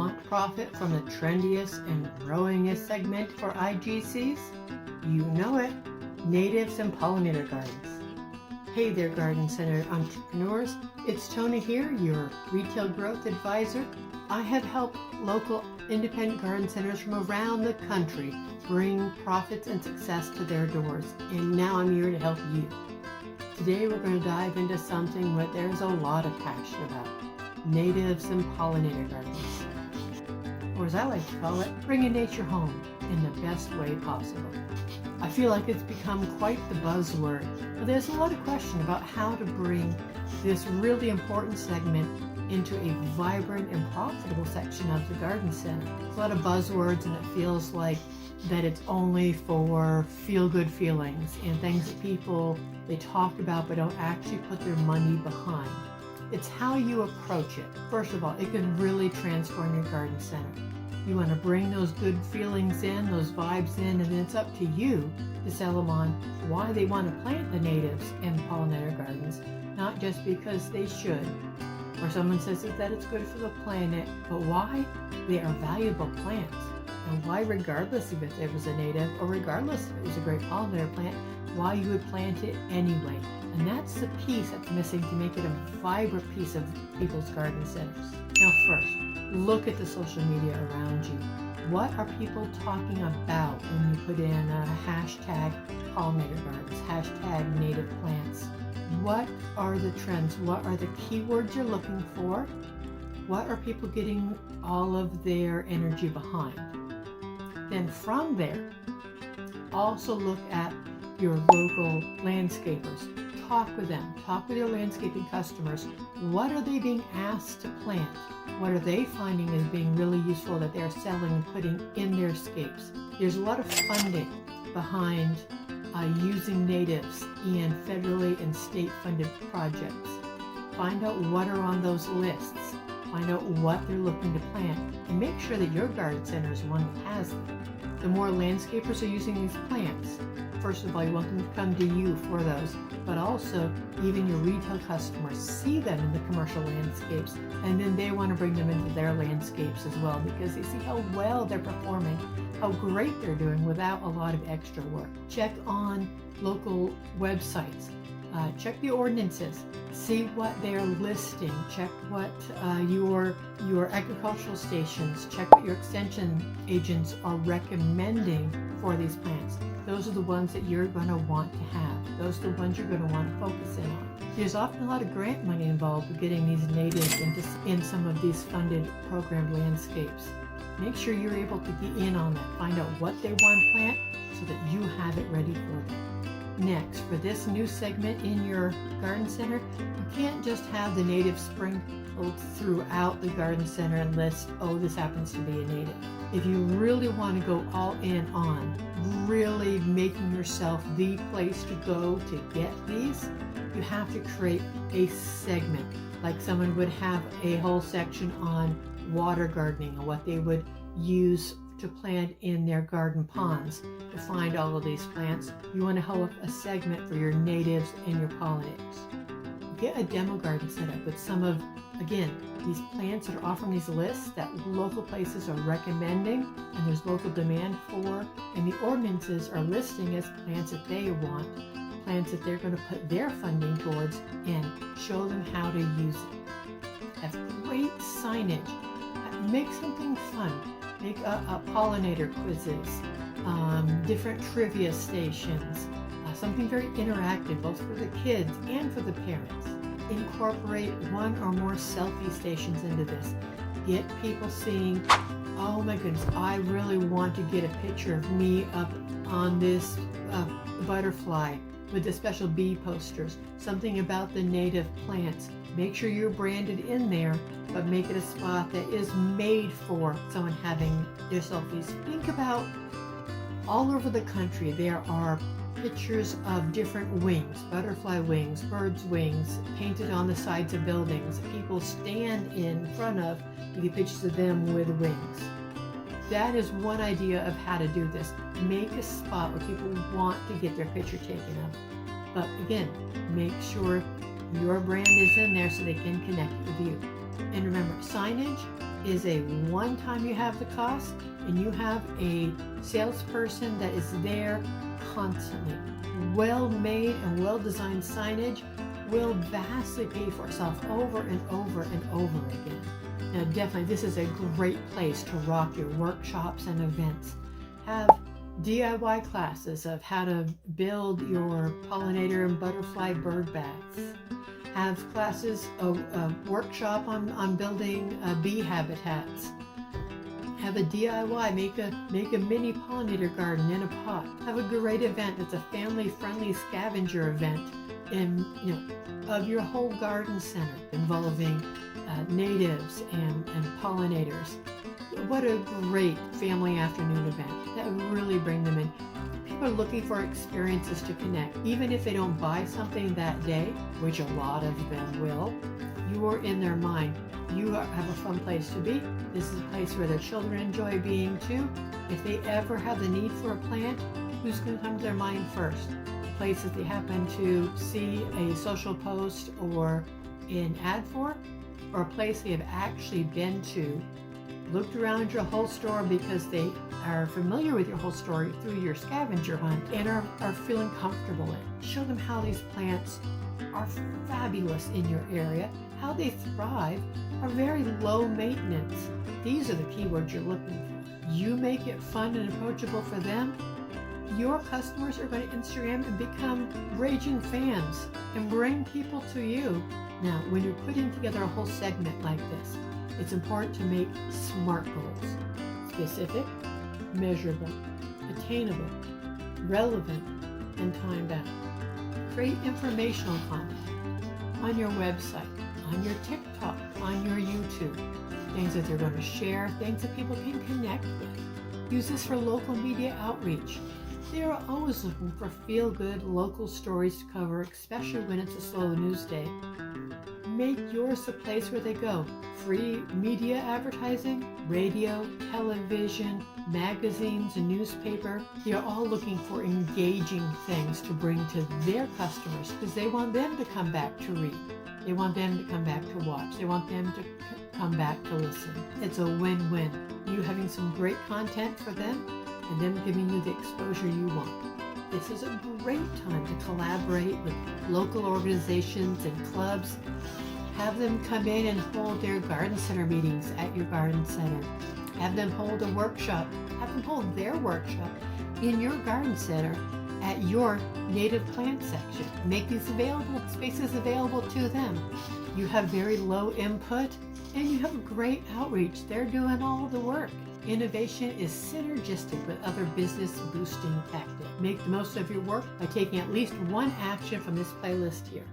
Want profit from the trendiest and growingest segment for IGCs? You know it, natives and pollinator gardens. Hey there, garden center entrepreneurs. It's Tony here, your retail growth advisor. I have helped local independent garden centers from around the country bring profits and success to their doors, and now I'm here to help you. Today we're going to dive into something that there's a lot of passion about: natives and pollinator gardens. Or as I like to call it, bringing nature home in the best way possible. I feel like it's become quite the buzzword, but there's a lot of question about how to bring this really important segment into a vibrant and profitable section of the garden center. There's a lot of buzzwords, and it feels like that it's only for feel-good feelings and things that people, they talk about but don't actually put their money behind. It's how you approach it. First of all, it can really transform your garden center. You want to bring those good feelings in, those vibes in, and then it's up to you to sell them on why they want to plant the natives and pollinator gardens, not just because they should, or someone says that it's good for the planet, but why they are valuable plants, and why, regardless of if it was a native or regardless if it was a great pollinator plant, why you would plant it anyway. And that's the piece that's missing to make it a vibrant piece of people's garden centers. Now first, look at the social media around you. What are people talking about when you put in a hashtag pollinator gardens, hashtag native plants? What are the trends? What are the keywords you're looking for? What are people getting all of their energy behind? Then from there, also look at your local landscapers. Talk with them. Talk with your landscaping customers. What are they being asked to plant? What are they finding as being really useful that they're selling and putting in their scapes? There's a lot of funding behind using natives in federally and state funded projects. Find out what are on those lists. Find out what they're looking to plant, and make sure that your garden center is one that has them. The more landscapers are using these plants, first of all, you want them to come to you for those, but also even your retail customers see them in the commercial landscapes, and then they want to bring them into their landscapes as well, because they see how well they're performing, how great they're doing without a lot of extra work. Check on local websites. Check the ordinances, see what they're listing, check what your agricultural stations, check what your extension agents are recommending for these plants. Those are the ones that you're going to want to have. Those are the ones you're going to want to focus in on. There's often a lot of grant money involved with getting these natives in some of these funded programmed landscapes. Make sure you're able to get in on that. Find out what they want to plant so that you have it ready for them. Next, for this new segment in your garden center, you can't just have the native sprinkled throughout the garden center and list, oh, this happens to be a native. If you really want to go all in on really making yourself the place to go to get these, you have to create a segment. Like someone would have a whole section on water gardening and what they would use to plant in their garden ponds to find all of these plants. You want to hold a segment for your natives and your pollinators. Get a demo garden set up with some of, again, these plants that are offering these lists that local places are recommending and there's local demand for, and the ordinances are listing as plants that they want, plants that they're going to put their funding towards, and show them how to use it. Have great signage. Make something fun. Make a pollinator quizzes, different trivia stations, something very interactive both for the kids and for the parents. Incorporate one or more selfie stations into this. Get people seeing, oh my goodness, I really want to get a picture of me up on this butterfly with the special bee posters, something about the native plants. Make sure you're branded in there, but make it a spot that is made for someone having their selfies. Think about all over the country, there are pictures of different wings, butterfly wings, birds' wings, painted on the sides of buildings. People stand in front of to get pictures of them with wings. That is one idea of how to do this. Make a spot where people want to get their picture taken of. But again, make sure your brand is in there so they can connect with you. And remember, signage is a one-time you have the cost, and you have a salesperson that is there constantly. Well-made and well-designed signage will vastly pay for itself over and over and over again. Now, definitely, this is a great place to rock your workshops and events. Have DIY classes of how to build your pollinator and butterfly bird baths. Have classes, a workshop on building bee habitats. Have a DIY, make a mini pollinator garden in a pot. Have a great event that's a family-friendly scavenger event of your whole garden center involving natives and pollinators. What a great family afternoon event. That would really bring them in. People are looking for experiences to connect. Even if they don't buy something that day, which a lot of them will, you are in their mind. You have a fun place to be. This is a place where their children enjoy being too. If they ever have the need for a plant, who's going to come to their mind first? A place that they happen to see a social post or an ad for, or a place they have actually been to, looked around your whole store because they are familiar with your whole store through your scavenger hunt and are feeling comfortable in. Show them how these plants are fabulous in your area, how they thrive, are very low maintenance. These are the keywords you're looking for. You make it fun and approachable for them, your customers are going to Instagram and become raging fans and bring people to you. Now, when you're putting together a whole segment like this, it's important to make SMART goals: specific, measurable, attainable, relevant, and time-bound. Create informational content on your website, on your TikTok, on your YouTube, things that they're going to share, things that people can connect with. Use this for local media outreach. They are always looking for feel-good local stories to cover, especially when it's a slow news day. Make yours the place where they go. Free media advertising, radio, television, magazines, and newspaper. They are all looking for engaging things to bring to their customers because they want them to come back to read. They want them to come back to watch. They want them to come back to listen. It's a win-win. You having some great content for them and them giving you the exposure you want. This is a great time to collaborate with local organizations and clubs. Have them come in and hold their garden center meetings at your garden center. Have them hold a workshop. Have them hold their workshop in your garden center at your native plant section. Make these spaces available to them. You have very low input and you have great outreach. They're doing all the work. Innovation is synergistic with other business boosting tactics. Make the most of your work by taking at least one action from this playlist here.